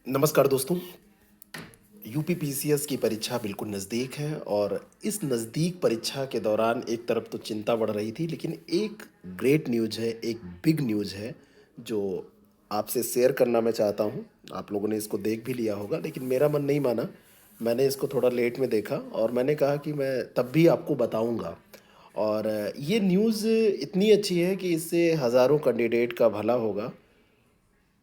नमस्कार दोस्तों। UP PCS की परीक्षा बिल्कुल नज़दीक है और इस नज़दीक परीक्षा के दौरान एक तरफ तो चिंता बढ़ रही थी, लेकिन एक ग्रेट न्यूज़ है, एक बिग न्यूज़ है जो आपसे शेयर करना मैं चाहता हूँ। आप लोगों ने इसको देख भी लिया होगा, लेकिन मेरा मन नहीं माना। मैंने इसको थोड़ा लेट में देखा और मैंने कहा कि मैं तब भी आपको बताऊँगा। और ये न्यूज़ इतनी अच्छी है कि इससे हज़ारों कैंडिडेट का भला होगा।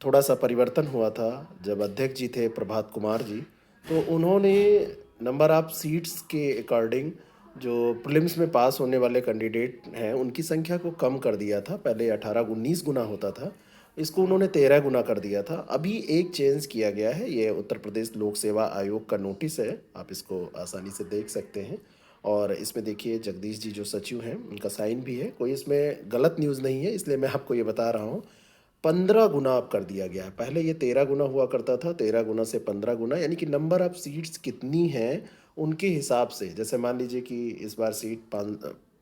थोड़ा-सा परिवर्तन हुआ था जब अध्यक्ष जी थे प्रभात कुमार जी, तो उन्होंने नंबर ऑफ सीट्स के अकॉर्डिंग जो प्रीलिम्स में पास होने वाले कैंडिडेट हैं, उनकी संख्या को कम कर दिया था। पहले 18-19 गुना होता था, इसको उन्होंने 13 गुना कर दिया था। अभी एक चेंज किया गया है, ये उत्तर प्रदेश लोक सेवा आयोग का नोटिस है, आप इसको आसानी से देख सकते हैं। और इसमें देखिए जगदीश जी जो सचिव हैं, उनका साइन भी है, कोई इसमें गलत न्यूज़ नहीं है, इसलिए मैं आपको ये बता रहा हूँ। 15 गुना अब कर दिया गया है। पहले ये 13 गुना हुआ करता था, 13 गुना से 15 गुना, यानी कि नंबर ऑफ सीट्स कितनी हैं, उनके हिसाब से। जैसे मान लीजिए कि इस बार सीट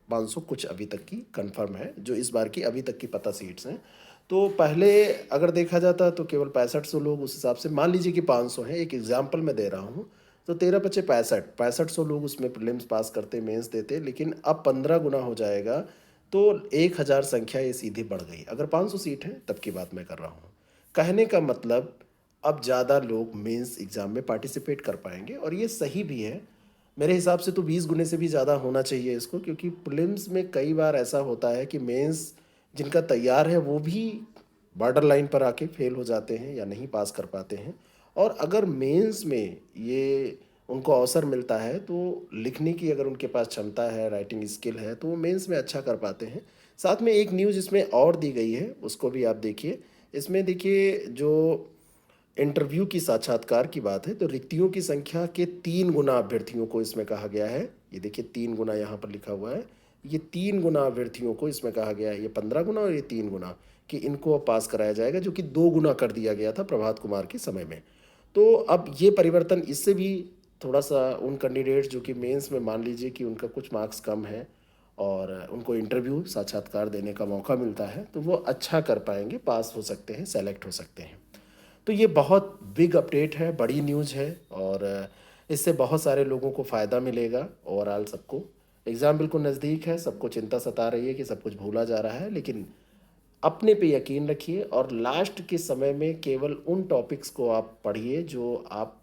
500 कुछ अभी तक की कन्फर्म है, जो इस बार की अभी तक की पता सीट्स हैं। तो पहले अगर देखा जाता तो केवल 6500 लोग उस हिसाब से, मान लीजिए कि 500 हैं, एक एग्जाम्पल मैं दे रहा हूँ, तो 13 पचे 65, 6500 लोग उसमें प्रीलिम्स पास करते, मेंस देते, लेकिन अब 15 गुना हो जाएगा, तो 1000 संख्या ये सीधी बढ़ गई। अगर 500 सीट है तब की बात मैं कर रहा हूँ। कहने का मतलब अब ज़्यादा लोग मेंस एग्ज़ाम में पार्टिसिपेट कर पाएंगे और ये सही भी है। मेरे हिसाब से तो 20 गुने से भी ज़्यादा होना चाहिए इसको, क्योंकि प्रीलिम्स में कई बार ऐसा होता है कि मेंस जिनका तैयार है वो भी बॉर्डर लाइन पर आके फेल हो जाते हैं या नहीं पास कर पाते हैं। और अगर मेंस में ये उनको अवसर मिलता है तो लिखने की अगर उनके पास क्षमता है, राइटिंग स्किल है, तो वो मेंस में अच्छा कर पाते हैं। साथ में एक न्यूज़ इसमें और दी गई है, उसको भी आप देखिए। इसमें देखिए जो इंटरव्यू की साक्षात्कार की बात है, तो रिक्तियों की संख्या के 3 गुना अभ्यर्थियों को इसमें कहा गया है। ये देखिए 3 गुना यहाँ पर लिखा हुआ है। ये 3 गुना अभ्यर्थियों को इसमें कहा गया है, ये 15 गुना और ये 3 गुना, कि इनको अब पास कराया जाएगा, जो कि 2 गुना कर दिया गया था प्रभात कुमार के समय में। तो अब ये परिवर्तन इससे भी थोड़ा-सा उन कैंडिडेट्स जो कि मेंस में मान लीजिए कि उनका कुछ मार्क्स कम है और उनको इंटरव्यू साक्षात्कार देने का मौका मिलता है, तो वो अच्छा कर पाएँगे, पास हो सकते हैं, सेलेक्ट हो सकते हैं। तो ये बहुत बिग अपडेट है, बड़ी न्यूज़ है और इससे बहुत सारे लोगों को फ़ायदा मिलेगा, ओवरऑल सबको। एग्ज़ाम बिल्कुल नज़दीक है, सबको चिंता सता रही है कि सब कुछ भूला जा रहा है, लेकिन अपने पे यकीन रखिए और लास्ट के समय में केवल उन टॉपिक्स को आप पढ़िए जो आप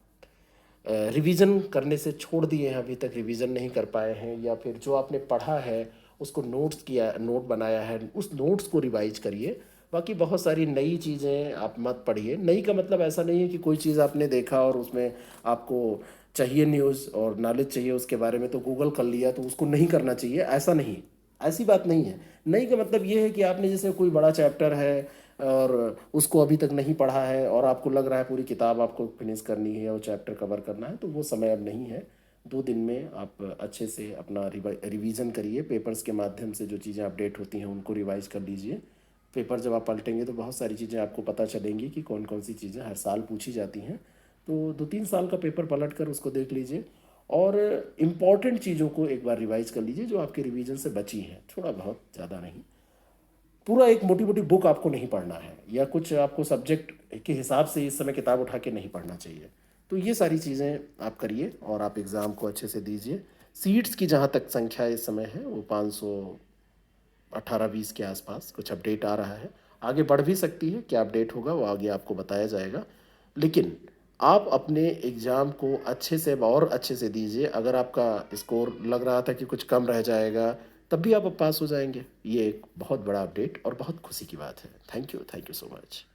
रिवीजन करने से छोड़ दिए हैं, अभी तक रिवीजन नहीं कर पाए हैं, या फिर जो आपने पढ़ा है उसको नोट्स किया, नोट बनाया है, उस नोट्स को रिवाइज करिए। बाकी बहुत सारी नई चीज़ें आप मत पढ़िए। नई का मतलब ऐसा नहीं है कि कोई चीज़ आपने देखा और उसमें आपको चाहिए न्यूज़ और नॉलेज चाहिए उसके बारे में, तो गूगल कर लिया तो उसको नहीं करना चाहिए, ऐसा नहीं, ऐसी बात नहीं है। नई का मतलब ये है कि आपने जैसे कोई बड़ा चैप्टर है और उसको अभी तक नहीं पढ़ा है और आपको लग रहा है पूरी किताब आपको फिनिश करनी है और चैप्टर कवर करना है, तो वो समय अब नहीं है। 2 दिन में आप अच्छे से अपना रिवीजन करिए, पेपर्स के माध्यम से जो चीज़ें अपडेट होती हैं उनको रिवाइज कर लीजिए। पेपर जब आप पलटेंगे तो बहुत सारी चीज़ें आपको पता चलेंगी कि कौन कौन सी चीज़ें हर साल पूछी जाती हैं। तो 2-3 साल का पेपर पलट कर उसको देख लीजिए और इम्पॉर्टेंट चीज़ों को एक बार रिवाइज कर लीजिए जो आपके रिवीजन से बची हैं, थोड़ा बहुत, ज़्यादा नहीं। पूरा एक मोटी-मोटी बुक आपको नहीं पढ़ना है या कुछ आपको सब्जेक्ट के हिसाब से इस समय किताब उठा के नहीं पढ़ना चाहिए। तो ये सारी चीज़ें आप करिए और आप एग्ज़ाम को अच्छे से दीजिए। सीट्स की जहाँ तक संख्या इस समय है वो 518-20 के आसपास कुछ अपडेट आ रहा है। आगे बढ़ भी सकती है, क्या अपडेट होगा वो आगे आपको बताया जाएगा। लेकिन आप अपने एग्ज़ाम को अच्छे से और अच्छे से दीजिए। अगर आपका स्कोर लग रहा था कि कुछ कम रह जाएगा, तब भी आप अब पास हो जाएँगे। ये एक बहुत बड़ा अपडेट और बहुत खुशी की बात है। Thank you so much.